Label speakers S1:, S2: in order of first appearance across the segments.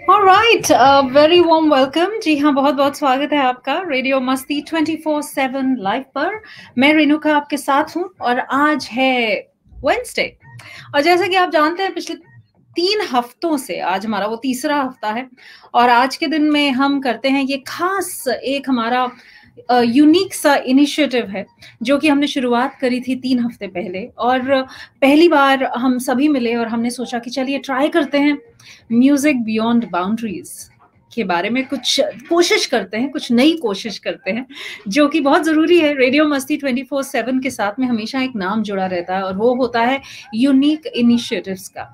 S1: Alright, very warm welcome. जी हाँ, बहुत बहुत स्वागत है आपका रेडियो मस्ती 24/7 लाइव पर। मैं रेणुका आपके साथ हूँ और आज है वेडनेसडे। और जैसा कि आप जानते हैं, पिछले 3 हफ्तों से आज हमारा वो तीसरा हफ्ता है और आज के दिन में हम करते हैं ये खास एक हमारा यूनिक सा इनिशिएटिव है जो कि हमने शुरुआत करी थी 3 हफ्ते पहले। और पहली बार हम सभी मिले और हमने सोचा कि चलिए ट्राई करते हैं म्यूजिक बियॉन्ड बाउंड्रीज के बारे में, कुछ कोशिश करते हैं, कुछ नई कोशिश करते हैं, जो कि बहुत जरूरी है। रेडियो मस्ती 24/7 के साथ में हमेशा एक नाम जुड़ा रहता है और वो होता है यूनिक इनिशिएटिव्स का।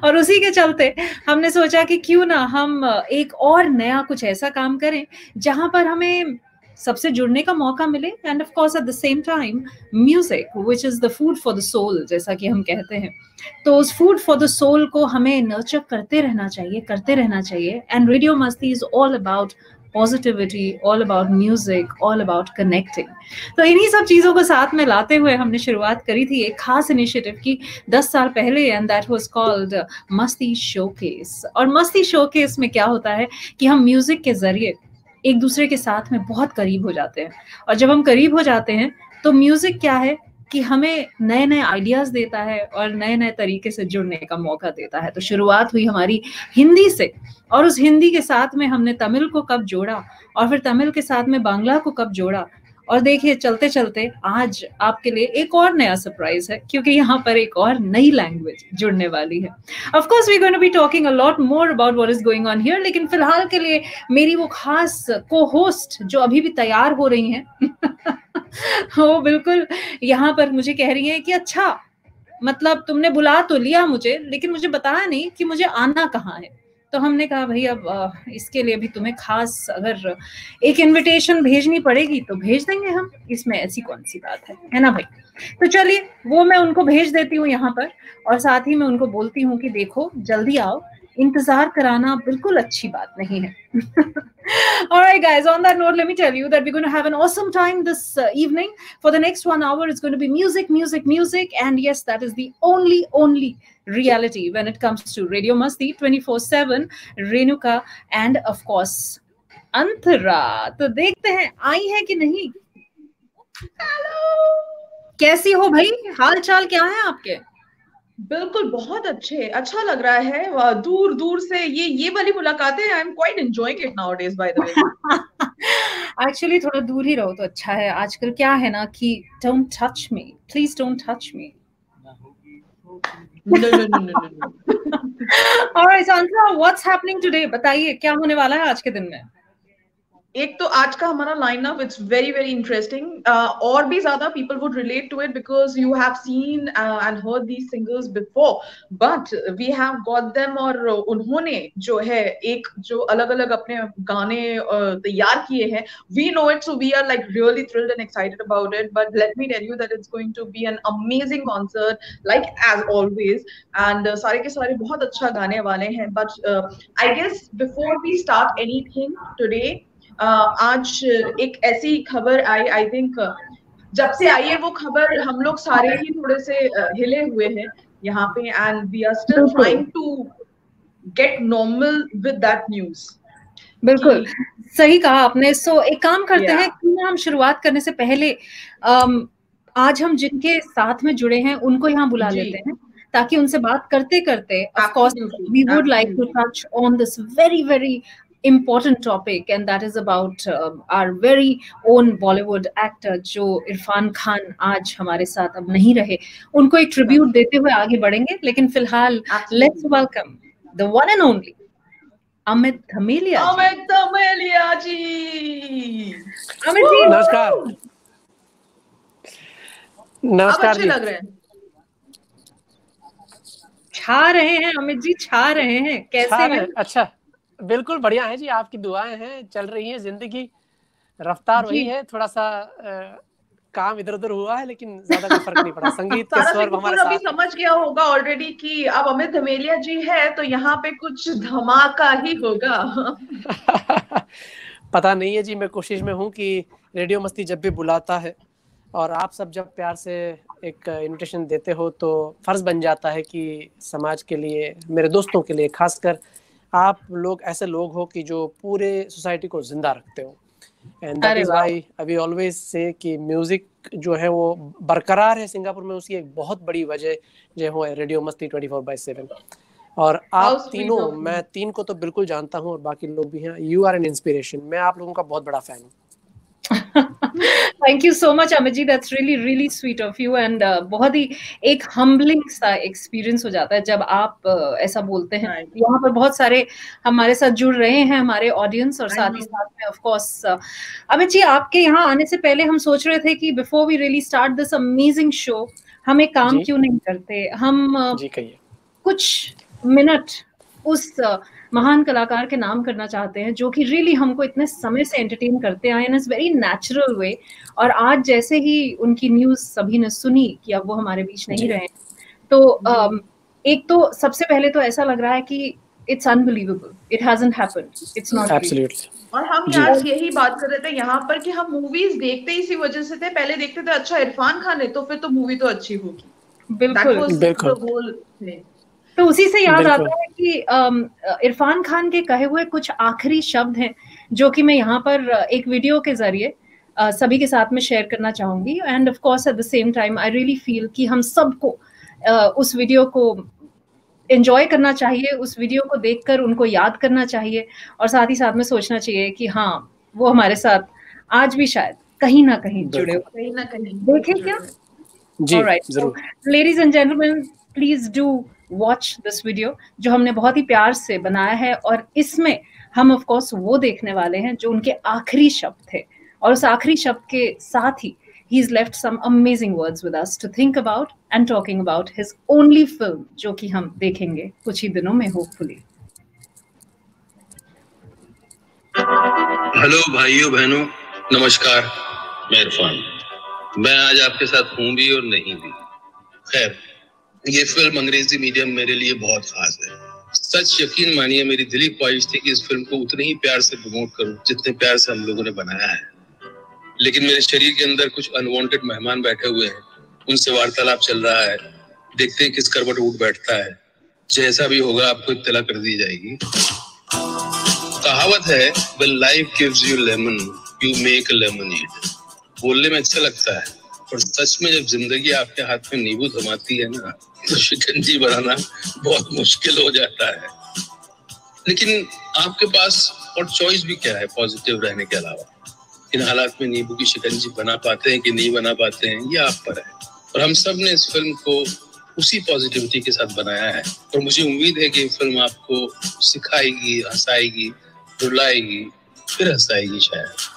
S1: और उसी के चलते हमने सोचा कि क्यों ना हम एक और नया कुछ ऐसा काम करें जहां पर हमें सबसे जुड़ने का मौका मिले, and of course at the same time music which is the food for the soul, जैसा कि हम कहते हैं। तो उस फूड फॉर द सोल को हमें नर्चर करते रहना चाहिए। एंड रेडियो मस्ती is all about positivity, all about music, all about connecting. तो इन्हीं सब चीजों को साथ में लाते हुए हमने शुरुआत करी थी एक खास इनिशिएटिव की 10 साल पहले, एंड दैट वाज कॉल्ड मस्ती शोकेस। और मस्ती शोकेस में क्या होता है कि हम म्यूजिक के जरिए एक दूसरे के साथ में बहुत करीब हो जाते हैं। और जब हम करीब हो जाते हैं तो म्यूजिक क्या है कि हमें नए नए आइडियाज देता है और नए नए तरीके से जुड़ने का मौका देता है। तो शुरुआत हुई हमारी हिंदी से, और उस हिंदी के साथ में हमने तमिल को कब जोड़ा और फिर तमिल के साथ में बांग्ला को कब जोड़ा। और देखिए, चलते चलते आज आपके लिए एक और नया सरप्राइज है, क्योंकि यहाँ पर एक और नई लैंग्वेज जुड़ने वाली है। Of course we going to be talking a lot more about what is going on here, लेकिन फिलहाल के लिए मेरी वो खास को होस्ट जो अभी भी तैयार हो रही हैं वो बिल्कुल यहाँ पर मुझे कह रही है कि अच्छा, मतलब तुमने बुला तो लिया मुझे, लेकिन मुझे बताया नहीं कि मुझे आना कहाँ है। तो हमने कहा भाई अब इसके लिए भी तुम्हें खास अगर एक इनविटेशन भेजनी पड़ेगी तो भेज देंगे हम, इसमें ऐसी कौन सी बात है ना भाई। तो चलिए वो मैं उनको भेज देती हूँ यहाँ पर, और साथ ही मैं उनको बोलती हूँ कि देखो जल्दी आओ, इंतजार कराना बिल्कुल अच्छी बात नहीं है। Alright guys, on that note, let me tell you that we're going to have an awesome time this evening. For the next 1 hour, it's going to be music, and yes, that is the only reality when it comes to Radio Masti 24/7, Renuka and of course Antara. तो देखते हैं आई है कि नहीं। Hello, कैसी हो भाई, हाल चाल क्या है आपके?
S2: बिल्कुल बहुत अच्छा लग रहा है। दूर दूर से ये वाली मुलाकातें, I am quite enjoying it nowadays by the way.
S1: Actually थोड़ा दूर ही रहो तो अच्छा है। आजकल क्या है ना कि don't touch me, please don't touch me.
S2: No.
S1: Alright सांत्रा, व्हाट्स हैपनिंग टुडे? बताइए क्या होने वाला है आज के दिन में।
S2: एक तो आज का हमारा lineup it's very very interesting, और भी ज्यादा people would relate to it because you have seen and heard these singers before, but we have got them. और उन्होंने जो है एक जो अलग अलग अपने गाने तैयार किए हैं, we know it, so we are like really thrilled and excited about it. But let me tell you that it's going to be an amazing concert like as always, and सारे के सारे बहुत अच्छा गाने वाले हैं। But I guess before we start anything today, आज एक ऐसी खबर आई थिंक जब से आई है वो खबर हम लोग सारे ही थोड़े से हिले हुए हैं यहाँ पे, and we are still trying to get normal with that news.
S1: बिल्कुल सही कहा आपने। सो एक काम करते हैं कि हम शुरुआत करने से पहले आज हम जिनके साथ में जुड़े हैं उनको यहाँ बुला लेते हैं, ताकि उनसे बात करते करते of course we would like to touch on this very very important topic, and that is about our very own Bollywood actor जो इरफान खान आज हमारे साथ अब नहीं रहे। उनको एक ट्रिब्यूट देते हुए आगे बढ़ेंगे, लेकिन फिलहाल let's welcome the one and only Amit Dhamelia ji.
S2: Amit Dhamelia ji,
S1: Amit ji
S3: नमस्कार। नमस्कार।
S2: अच्छे लग रहे हैं,
S1: छा रहे हैं अमित जी, छा रहे हैं। कैसे हैं?
S3: अच्छा, बिल्कुल बढ़िया है जी, आपकी दुआएं हैं, चल रही है जिंदगी, रफ्तार वही है, थोड़ा सा काम इधर उधर हुआ है लेकिन ज्यादा कोई फर्क नहीं पड़ा। संगीत के स्वर हमारे साथ।
S2: अभी समझ गया होगा ऑलरेडी कि अब अमित धमेलिया जी है तो यहाँ पे कुछ धमाका ही होगा।
S3: पता नहीं है जी, मैं कोशिश में हूँ कि रेडियो मस्ती जब भी बुलाता है और आप सब जब प्यार से एक इनविटेशन देते हो तो फर्ज बन जाता है कि समाज के लिए, मेरे दोस्तों के लिए खासकर, आप लोग ऐसे लोग हो कि जो पूरे सोसाइटी को जिंदा रखते हो। And that is why we always say कि म्यूजिक जो है वो बरकरार है सिंगापुर में, उसकी एक बहुत बड़ी वजह जो है रेडियो मस्ती 24/7। और आप तीनों, मैं 3 को तो बिल्कुल जानता हूँ और बाकी लोग भी हैं, यू आर एन इंस्पिरेशन। मैं आप लोगों का बहुत बड़ा फैन हूँ।
S1: Thank you so much, Amit ji. That's really, really sweet of you. And बहुत ही एक humbling सा experience हो जाता है जब आप ऐसा बोलते हैं। यहाँ पर बहुत सारे हमारे साथ जुड़ रहे हैं, हमारे audience, और साथ ही साथ में of course अमित जी, आपके यहाँ आने से पहले हम सोच रहे थे कि before we really start this amazing show, हम एक काम क्यों नहीं करते, हम कुछ मिनट उस महान कलाकार के नाम करना चाहते हैं जो कि रियली हमको इतने समय से एंटरटेन करते आए इन वेरी नेचुरल वे। और आज जैसे ही उनकी न्यूज सभी ने सुनी कि अब वो हमारे बीच नहीं रहे, तो एक तो सबसे पहले तो ऐसा लग रहा है कि it's unbelievable, it hasn't happened, it's not
S3: absolutely.
S2: और हम आज यही बात कर रहे थे यहाँ पर कि हम मूवीज देखते ही इसी वजह से थे। पहले देखते थे अच्छा इरफान खान है तो फिर तो मूवी तो अच्छी होगी।
S1: बिल्कुल
S2: बिल्कुल।
S1: तो उसी से याद आता है कि इरफान खान के कहे हुए कुछ आखिरी शब्द हैं जो कि मैं यहाँ पर एक वीडियो के जरिए सभी के साथ में शेयर करना चाहूंगी। And of course at the same time I really feel कि हम सबको उस वीडियो को एंजॉय करना चाहिए, उस वीडियो को देखकर उनको याद करना चाहिए, और साथ ही साथ में सोचना चाहिए कि हाँ, वो हमारे साथ आज भी शायद कहीं ना कहीं जुड़े हो, कहीं ना कहीं। देखें क्या?
S3: जी, जरूर।
S1: Ladies and gentleman, please do watch this video जो हमने बहुत ही प्यार से बनाया है, और इसमें हम ऑफ कोर्स वो देखने वाले हैं जो उनके आखिरी शब्द थे, और उस आखिरी शब्द के साथ ही he's left some amazing words with us to think about and talking about his only film जो कि हम देखेंगे कुछ ही दिनों में होपफुली।
S4: हेलो भाइयों बहनों, नमस्कार। मैं इरफान, मैं आज आपके साथ हूँ भी और नहीं भी। खैर, ये फिल्म अंग्रेजी मीडियम मेरे लिए बहुत खास है। सच यकीन मानिए, मेरी दिली ख्वाहिश थी कि इस फिल्म को उतने ही प्यार से प्रमोट करूं जितने प्यार से हम लोगों ने बनाया है, लेकिन मेरे शरीर के अंदर कुछ अनवांटेड मेहमान बैठे हुए हैं, उनसे वार्तालाप चल रहा है। देखते हैं किस करवट उठ बैठता है। जैसा भी होगा आपको इत्तला कर दी जाएगी। कहावत है, when life gives you lemon, you make a lemonade। बोलने में अच्छा लगता है, और सच में जब जिंदगी आपके हाथ में नींबू थमाती है ना, तो शिकंजी बनाना बहुत मुश्किल हो जाता है। लेकिन आपके पास और चॉइस भी क्या है पॉजिटिव रहने के अलावा? इन हालात में नींबू की शिकंजी बना पाते हैं कि नहीं बना पाते हैं, ये आप पर है। और हम सब ने इस फिल्म को उसी पॉजिटिविटी के साथ बनाया है, और मुझे उम्मीद है कि ये फिल्म आपको सिखाएगी, हंसाएगी, रुलाएगी, फिर हंसाएगी शायद।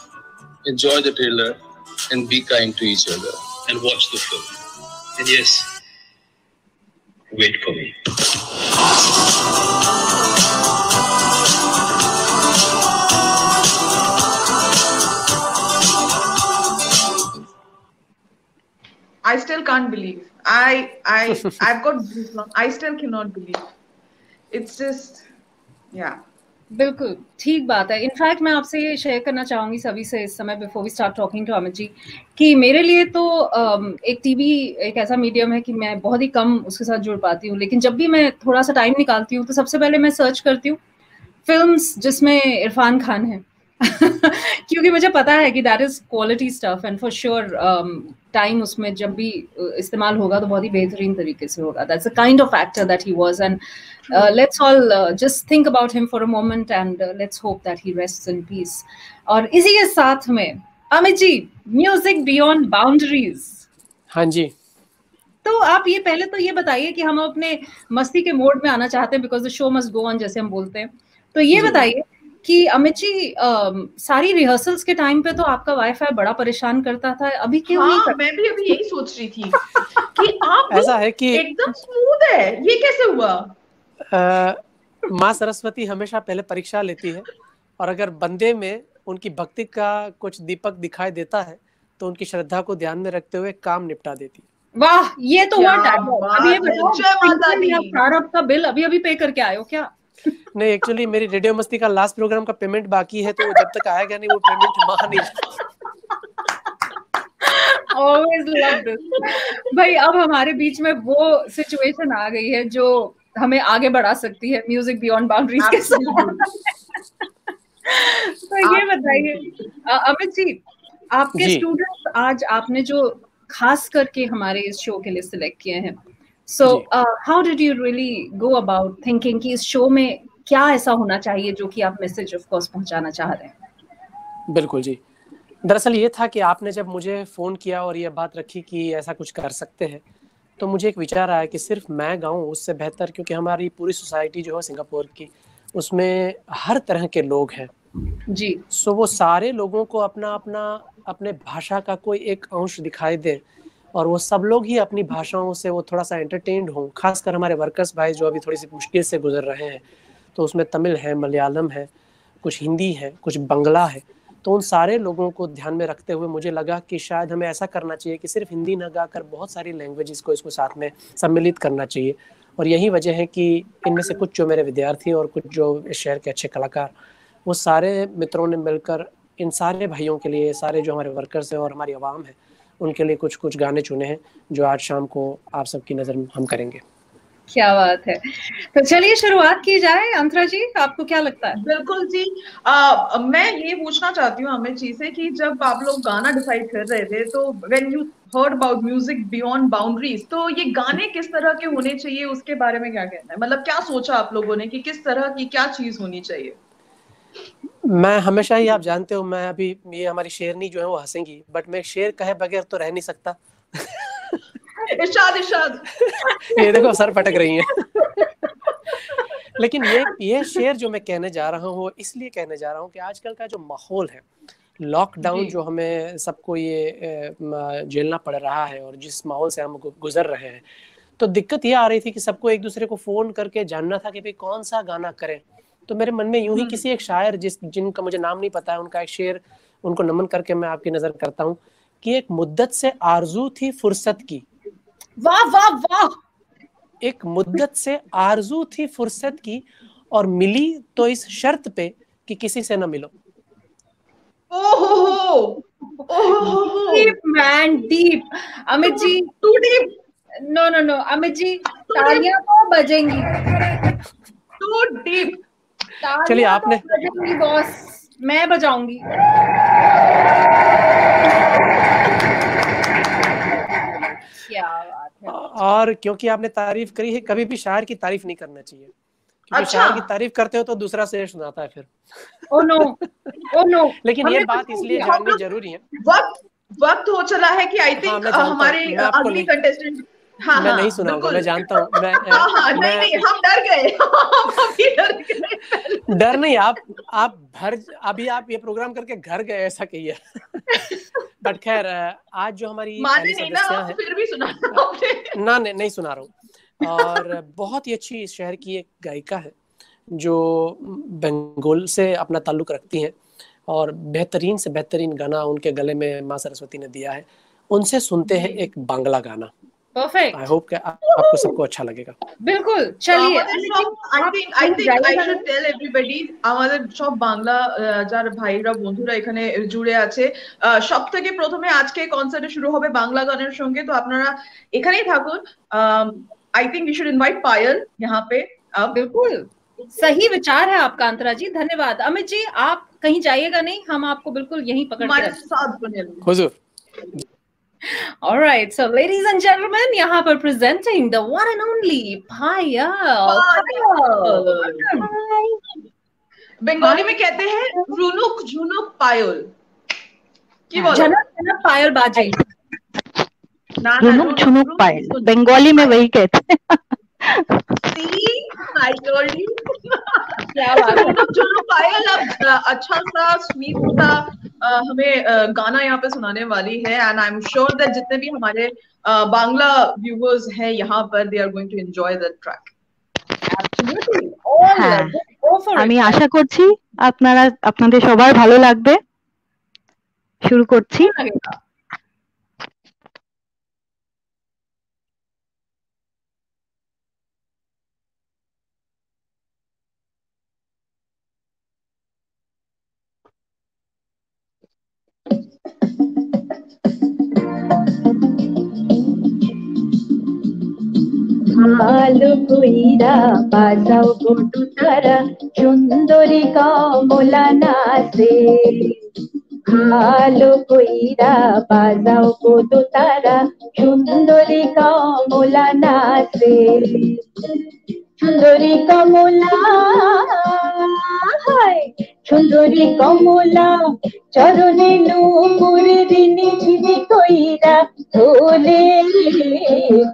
S4: Enjoy the trailer and be kind to each other and watch the film. And yes, wait for me.
S2: I still can't believe. I've got goosebumps. I still cannot believe. It's just, yeah.
S1: बिल्कुल ठीक बात है। In fact मैं आपसे ये share करना चाहूंगी सभी से इस समय, before we start talking to Amit ji, कि मेरे लिए तो एक टीवी एक ऐसा मीडियम है कि मैं बहुत ही कम उसके साथ जुड़ पाती हूँ, लेकिन जब भी मैं थोड़ा सा टाइम निकालती हूँ तो सबसे पहले मैं सर्च करती हूँ फिल्म्स जिसमें इरफान खान है क्योंकि मुझे पता है कि that is quality stuff, and for sure time उसमें जब भी इस्तेमाल होगा तो बहुत ही बेहतरीन तरीके से होगा। That's the kind of actor that he was, and let's all just think about him for a moment, and let's hope that he rests in peace. और इसी के साथ में Amit ji, music beyond boundaries.
S3: हाँ जी,
S1: तो आप ये पहले तो ये बताइए कि हम अपने मस्ती के मोड में आना चाहते हैं, because the show must go on जैसे हम बोलते हैं। तो ये बताइए कि अमित जी सारी रिहर्सल्स के टाइम पे तो आपका वाईफाई बड़ा परेशान करता था, अभी क्यों नहीं करता?
S2: मैं भी अभी यही सोच रही थी कि आप
S3: ऐसा है कि
S2: एकदम स्मूथ है, ये कैसे हुआ?
S3: माँ सरस्वती हमेशा पहले परीक्षा लेती है, और अगर बंदे में उनकी भक्ति का कुछ दीपक दिखाई देता है तो उनकी श्रद्धा को ध्यान में रखते हुए काम निपटा देती है।
S1: वाह, ये तो हुआ डायलॉग। अभी ये बताओ, प्रारब्ध का बिल अभी पे करके आए हो क्या?
S3: नहीं, एक्चुअली मेरी रेडियो मस्ती का लास्ट प्रोग्राम का पेमेंट बाकी है, तो जब तक आएगा नहीं वो पेमेंट मां नहीं।
S1: Always love this. भाई अब हमारे बीच में वो सिचुएशन आ गई है जो हमें आगे बढ़ा सकती है म्यूजिक बियॉन्ड बाउंड्रीज के साथ। तो ये बताइए अमित जी, आपके स्टूडेंट्स आज आपने जो खास करके हमारे इस शो के लिए सिलेक्ट किए हैं, so how did you really go about thinking कि इस शो में क्या ऐसा होना चाहिए जो कि आप मैसेज ऑफ कोर्स पहुंचाना चाह रहे हैं?
S3: बिल्कुल जी, दरअसल ये था कि आपने जब मुझे फ़ोन किया और ये बात रखी कि ऐसा कुछ कर सकते हैं, तो मुझे एक विचार आया कि सिर्फ मैं गाऊं उससे बेहतर, क्योंकि हमारी पूरी सोसाइटी जो है सिंगापुर की, उसमें हर तरह के लोग हैं
S1: जी।
S3: सो वो सारे लोगों को अपना अपना अपने भाषा का कोई एक अंश दिखाई दे और वो सब लोग ही अपनी भाषाओं से वो थोड़ा सा एंटरटेन्ड हों। खासकर हमारे वर्कर्स भाई जो अभी थोड़ी सी मुश्किल से गुजर रहे हैं, तो उसमें तमिल है, मलयालम है, कुछ हिंदी है, कुछ बंगला है। तो उन सारे लोगों को ध्यान में रखते हुए मुझे लगा कि शायद हमें ऐसा करना चाहिए कि सिर्फ हिंदी न गाकर बहुत सारी लैंग्वेजेस को इसको साथ में सम्मिलित करना चाहिए। और यही वजह है कि इनमें से कुछ जो मेरे विद्यार्थी और कुछ जो इस शहर के अच्छे कलाकार, वो सारे मित्रों ने मिलकर इन सारे भाइयों के लिए, सारे जो हमारे वर्कर्स हैं और हमारी आवाम है, उनके लिए कुछ कुछ गाने चुने हैं जो आज शाम को आप सबकी नज़र में हम करेंगे।
S1: क्या बात है। तो चलिए शुरुआत की जाए। अंतरा जी, आपको क्या लगता है?
S2: बिल्कुल जी, मैं ये पूछना चाहती हूँ अमित जी से कि जब आप लोग गाना डिसाइड कर रहे थे, तो when you heard about music beyond boundaries, तो ये गाने किस तरह के होने चाहिए, उसके बारे में क्या कहना है? मतलब क्या सोचा आप लोगों ने कि किस तरह की क्या चीज होनी चाहिए?
S3: मैं हमेशा ही, आप जानते हो, मैं अभी ये हमारी शेरनी जो है वो हंसेंगी, बट मैं शेर कहे बगैर तो रह नहीं सकता।
S2: इरशाद इरशाद।
S3: ये देखो सर पटक रही हैं। लेकिन ये शेर जो मैं कहने जा रहा हूँ, इसलिए कहने जा रहा हूँ कि आजकल का जो माहौल है, लॉकडाउन जो हमें सबको ये झेलना पड़ रहा है और जिस माहौल से हम गुजर रहे हैं, तो दिक्कत ये आ रही थी कि सबको एक दूसरे को फोन करके जानना था कि भाई कौन सा गाना करें। तो मेरे मन में यूं ही किसी एक शायर जिनका मुझे नाम नहीं पता है, उनका एक शेर उनको नमन करके मैं आपकी नजर करता हूँ कि एक मुद्दत से आरजू थी फुर्सत की।
S1: वाह वाह वाह।
S3: एक मुद्दत से आरजू थी फुर्सत की और मिली तो इस शर्त पे कि किसी से न मिलो।
S2: ओहो
S1: deep man, deep. Amit ji,
S2: too deep.
S1: No no no Amit ji, तालियां तो बजेंगी।
S2: To deep.
S3: चलिए आपने
S1: बजेंगी बॉस, मैं बजाऊंगी। क्या बात है।
S3: और क्योंकि आपने तारीफ करी है, कभी भी शायर की तारीफ नहीं करना चाहिए, क्योंकि शायर की तारीफ करते हो तो दूसरा शेर सुनाता है फिर।
S1: Oh no, oh no.
S3: लेकिन ये बात इसलिए जाननी जरूरी है।
S2: वक्त हो चला है कि आई थिंक हमारे अगली कंटेस्टेंट। हाँ,
S3: मैं नहीं सुनाऊंगा, मैं जानता हूँ।
S2: नहीं, हम डर गए।
S3: डर नहीं, अभी आप ये प्रोग्राम करके घर गए ऐसा कहिए। बट खैर, आज जो हमारी पहली सदस्य है,
S2: फिर भी सुना
S3: ना नहीं सुना रहा हूँ। और बहुत ही अच्छी इस शहर की एक गायिका है जो बंगाल से अपना ताल्लुक रखती हैं और बेहतरीन से बेहतरीन गाना उनके गले में माँ सरस्वती ने दिया है। उनसे सुनते हैं एक बांग्ला गाना।
S1: परफेक्ट।
S3: आई होप कि आपको सबको अच्छा लगेगा।
S1: बिल्कुल, चलिए।
S2: I think I should tell everybody, আমাদের সব বাংলা যারা ভাইরা বন্ধুরা এখানে জুড়ে আছে, সবথেকে প্রথমে আজকে কনসার্টে শুরু হবে বাংলা গানের সঙ্গে, তো আপনারা এখানেই থাকুন। I think we should invite पायल यहाँ पे।
S1: बिल्कुल सही विचार है आपका अंतरा जी, धन्यवाद। अमित जी, आप कहीं जाइएगा नहीं, हम आपको बिल्कुल यहीं पकड़ के रखेंगे।
S3: हुजूर।
S1: All right, so ladies and gentlemen, यहाँ पर presenting the one and only पायल।
S2: बंगाली में कहते हैं रुनुक झुनुक पायल। की बोलो?
S1: झनक झनक पायल बाजे।
S5: रुनुक झुनुक पायल, बंगाली में वही कहते हैं।
S2: See, I told you. रुनुक झुनुक पायल अब अच्छा सा स्वीट सा हमें गाना यहाँ पे सुनाने वाली है, and I am sure that जितने भी हमारे बांग्ला व्यूअर्स हैं यहाँ पर, they are going to enjoy that track.
S5: আমি আশা করছি আপনাদের সবার ভালো লাগবে। শুরু করছি। ভালো কইরা বাজাও গো তারা সুন্দরী কমলা নাচে ভালো কইরা বাজাও গো তারা সুন্দরী কমলা নাচে সুন্দরী কমলা হায় সুন্দরী কমলা চরণে নূপুর দিনে ঝিঝি কইরা তোলে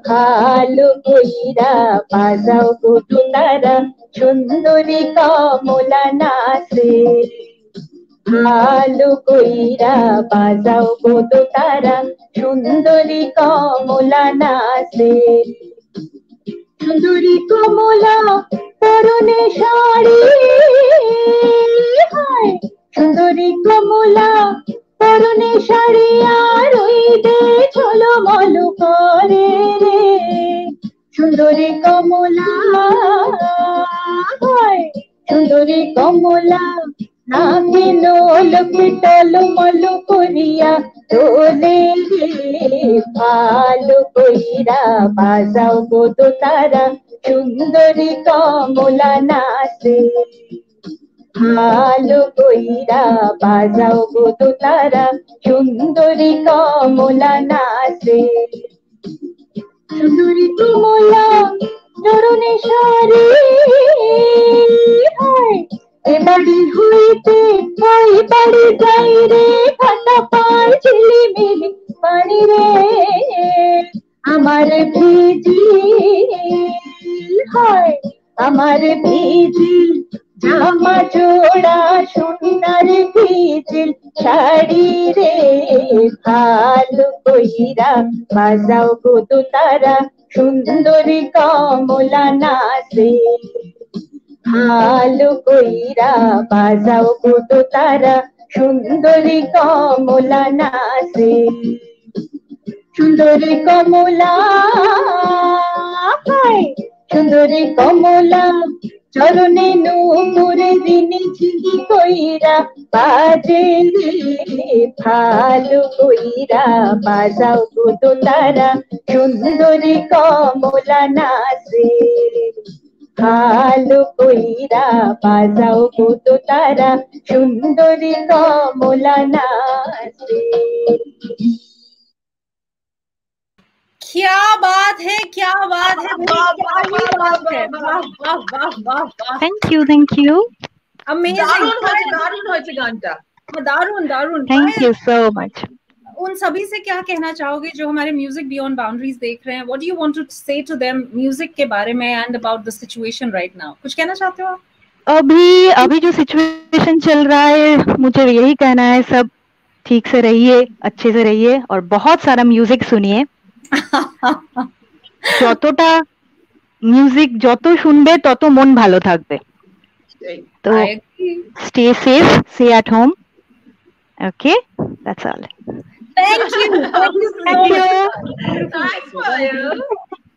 S5: ভালো কইরা বাজাও গো তারা সুন্দরী কমলা নাচে ভালো কইরা বাজাও গো তারা সুন্দরী কমলা নাচে সুন্দরী কমলা পরনে শাড়ি হায় সুন্দরী কমলা পরনে শাড়ি আর ওই দে ঝলমল করে রে সুন্দরী কমলা হায় সুন্দরী কমলা নাকি লোলকে টলমল করিয়া তোলে ভালো কইরা বাজাও গো তারা সুন্দরী কমলা নাচে ভালো কইরা বাজাও গো তারা সুন্দরী কমলা নাচে সুন্দরী কমলা চরণে শাড়ি হায় এ বাড়ি হইতে ওই বাড়ি যাই রে খাতা পায় ঝিলিমিলি পানি রে আমার ভিজি হায় আমার ভিজি জামা জোড়া সোনার ভিজিল শাড়ি রে ভালো কইরা বাজাও গো তারা সুন্দরী কমলা নাচে ভালো কইরা বাজাও গো তারা সুন্দরী কমলা নাচে সুন্দরী কমলা হায় সুন্দরী কমলা চরণে নূপুর দিনে ঝিঝি কইরা বাজে ভালো কইরা বাজাও গো তারা সুন্দরী কমলা নাচে ভালো কইরা বাজাও গো তারা সুন্দরী কমলা নাচে
S1: क्या बात है क्या बात है क्या ही बात है वाह वाह वाह वाह वाह
S5: थैंक यू
S1: अमेजिंग
S2: দারুণ হয়েছে গানটা
S1: दारुण दारुण
S5: थैंक यू सो मच
S1: उन सभी से क्या कहना चाहोगे जो हमारे म्यूजिक बियॉन्ड बाउंड्रीज देख रहे हैं what do you want to say to them music के बारे में and about the situation right now कुछ कहना चाहते हो आप
S5: अभी जो सिचुएशन चल रहा है मुझे यही कहना है सब ठीक से रहिए अच्छे से रहिए और बहुत सारा म्यूजिक सुनिए যতটা মিউজিক যত শুনবে তত মন ভালো থাকবে তো stay safe stay at home okay that's all
S1: thank you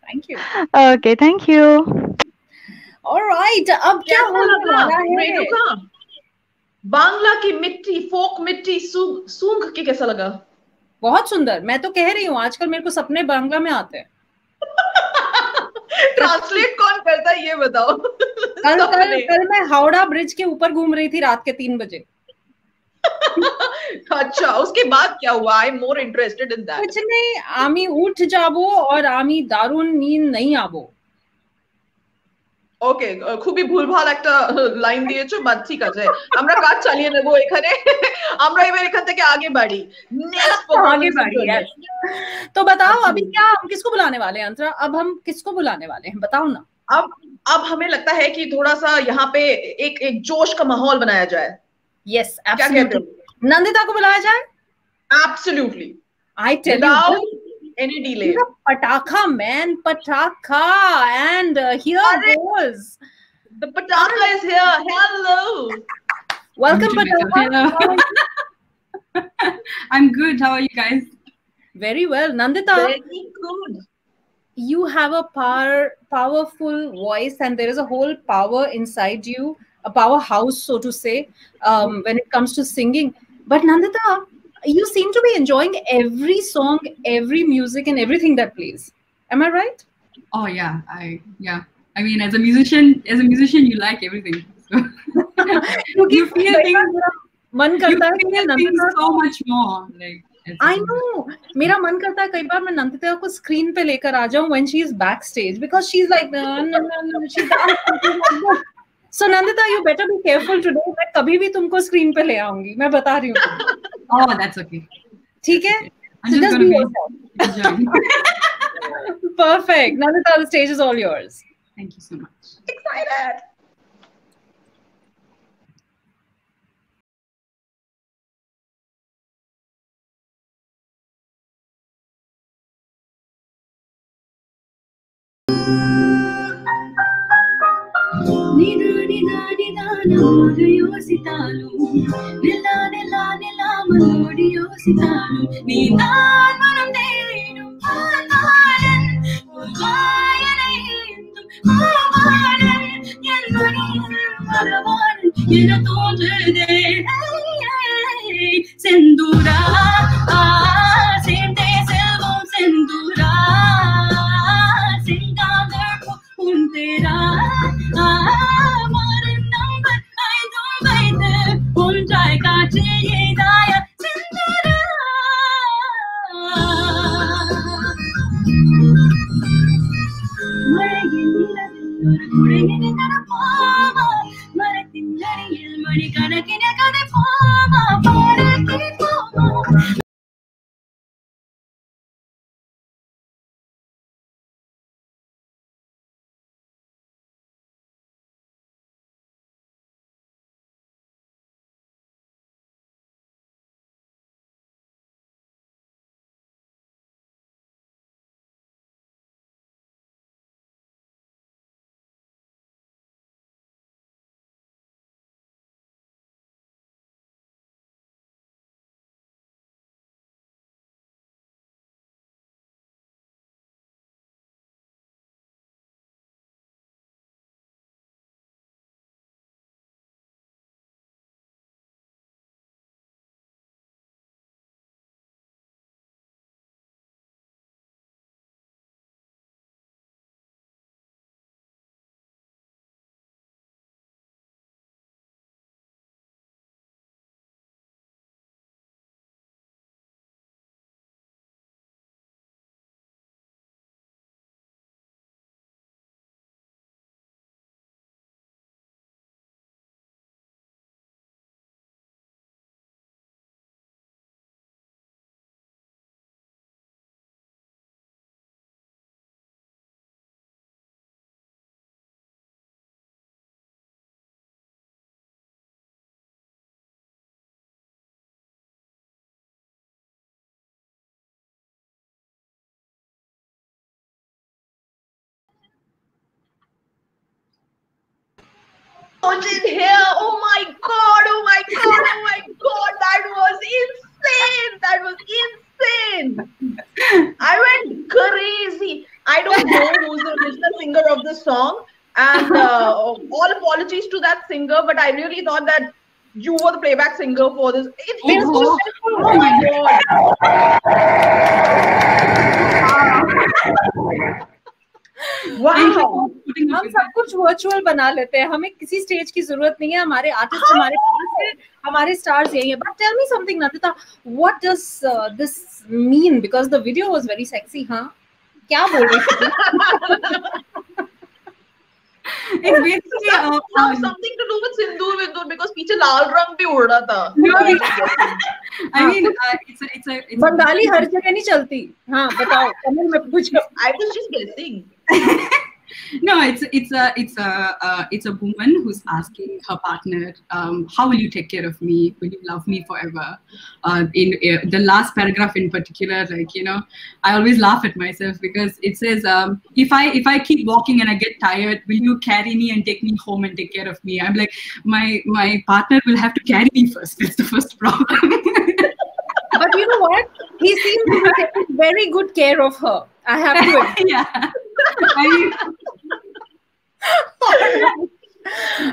S1: thank you
S5: okay thank you
S1: alright अब क्या होने वाला है
S2: रेणुका बांग्ला की मिट्टी फोक मिट्टी सूंघ के कैसा लगा
S1: बहुत सुंदर मैं तो कह रही हूँ आजकल मेरे को सपने बांग्ला में आते हैं
S2: ट्रांसलेट कौन करता है ये बताओ
S1: कल मैं हावड़ा ब्रिज के ऊपर घूम रही थी रात के 3 बजे
S2: अच्छा उसके बाद क्या हुआ I am more interested in that
S1: कुछ नहीं आमी उठ जाबो और आमी दारुण नींद नहीं आबो
S2: ওকে খুবই ভুলভাল একটা লাইন দিয়েছো বাট ঠিক আছে আমরা কাজ চালিয়ে নেব এখানে আমরা এবার এখান থেকে आगे बढ़ी नेक्स्ट
S1: आगे बढ़ी यस तो बताओ अभी क्या हम किसको बुलाने वाले हैं अंतरा अब हम किसको बुलाने वाले हैं बताओ ना
S2: अब हमें लगता है कि थोड़ा सा यहाँ पे एक जोश का माहौल बनाया जाए
S1: यस एब्सोल्युटली नंदिता को बुलाया जाए
S2: absolutely
S1: I tell you
S2: any delay
S1: pataka man pataka and here goes
S2: the pataka is here hello
S1: welcome pataka
S6: hello I'm good how are you guys
S1: very well Nandita
S2: very good
S1: you have a powerful voice and there is a whole power inside you a powerhouse so to say when it comes to singing but Nandita you seem to be enjoying every song, every music, and everything that plays. Am I right?
S6: Oh yeah, I mean, as a musician, you like everything. So you feel things.
S1: मन करता
S6: है so much more. Like,
S1: I know. मेरा मन करता है कई बार मैं नंदिता को स्क्रीन पे लेकर आ जाऊं when she is backstage because she's like no, she's so Nandita, you better be careful today. मैं कभी भी तुमको स्क्रीन पे ले आऊंगी, मैं बता रही हूँ.
S6: Oh, that's okay.
S1: ठीक है? So just be yourself. Perfect. Nandita, the stage is all yours.
S6: Thank you so much.
S2: Excited.
S6: Nida nida nida namodiyo sitalu, nila nila nila malodiyo sitalu, nida manam delinu panaran, ulvayanayindu panaran, yenmani maravan yenatondede, sendura, sente selvam sendura, sendadar puntera.
S2: In here, oh my god, oh my god, oh my god, that was insane, that was insane. I went crazy. I don't know who's the original singer of the song, and all apologies to that singer, but I really thought that you were the playback singer for this. Oh my god.
S1: Wow. हम सब कुछ virtual बना लेते हैं, हमें किसी stage की जरूरत नहीं है, हमारे आर्टिस्ट हमारे पास है, हमारे स्टार्स यही है. But tell me something, Nandita, what does this mean? Because the video was very sexy, हाँ? क्या बोल रही थी?
S6: It's basically
S2: something to do with Sindoor because पीछे लाल रंग भी उड़ रहा था.
S6: I mean, it's
S1: बंगाली हर जगह नहीं चलती. हाँ, बताओ. कमेंट में पूछो.
S2: I was just guessing.
S6: No, it's a woman who's asking her partner, how will you take care of me? Will you love me forever? In the last paragraph in particular, like, you know, I always laugh at myself because it says, if I keep walking and I get tired, will you carry me and take me home and take care of me? I'm like, my partner will have to carry me first. That's the first problem.
S1: But you know what? He seems to be taking very good care of her. I have to admit.
S6: Yeah.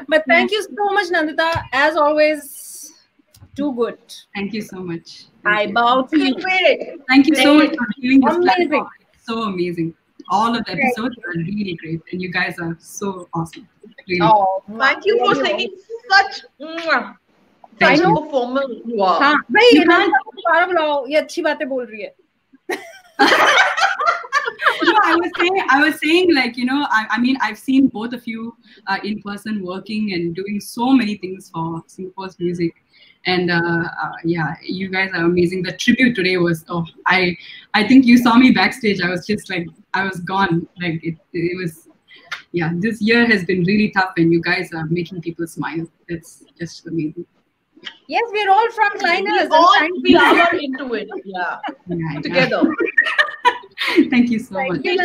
S1: But thank you so much, Nandita. As always, too good.
S6: Thank you so much.
S1: I bow to you.
S6: Thank you so much for doing this. Amazing. So amazing. All of the episodes are really great, and you guys are so awesome. Really.
S2: Oh, thank you for singing such a performance. Wow.
S1: हाँ भाई दोबारा बुलाओ, ये अच्छी बातें बोल रही है.
S6: No, I was saying, like, you know, I mean, I've seen both of you in person working and doing so many things for Singapore's music. And yeah, you guys are amazing. The tribute today was, I think you saw me backstage. I was just like, I was gone. Like it was, yeah, this year has been really tough and you guys are making people smile. That's just amazing.
S1: Yes, we're all frontliners.
S2: We are into it. Yeah. Together.
S6: Thank you so much.
S1: Thank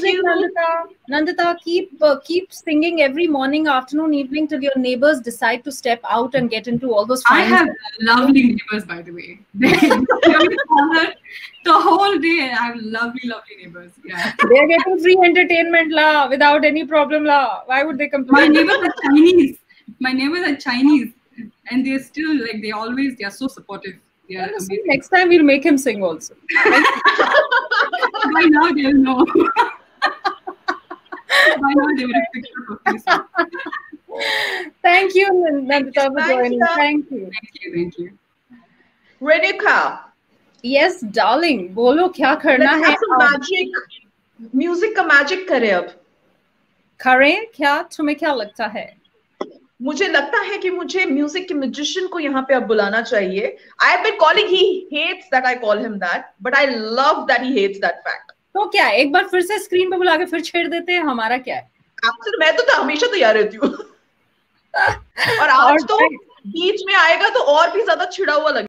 S1: you, Nandita, keep singing every morning, afternoon, evening till your neighbors decide to step out and get into all those.
S6: I have lovely neighbors, by the way. The whole day, I have lovely neighbors. Yeah.
S1: They're getting free entertainment la without any problem la. Why would they complain?
S6: My neighbors are Chinese. My neighbors are Chinese, and they're still like they are so supportive. Yeah,
S1: next time we'll make him sing also.
S6: By now they'll know. By now they would have picked up a piece.
S1: Thank you, Nandita, for joining. Thank you.
S6: Thank you.
S2: Renuka.
S1: Yes, darling. बोलो क्या करना है?
S2: Magic. Music का magic करें अब.
S1: करें क्या? तुम्हें क्या लगता है?
S2: मुझे लगता है कि मुझे म्यूजिक के म्यूजिशियन को यहाँ पे अब बुलाना चाहिए. I have been calling, he hates that I call him that, but I love that he hates that fact.
S1: तो क्या है? एक बार फिर से स्क्रीन पे बुला के फिर छेड़ देते हैं, हमारा क्या है?
S2: Absolutely, मैं तो हमेशा तैयार रहती हूँ. और आज तो बीच में आएगा तो और भी ज्यादा छिड़ा हुआ लगेगा.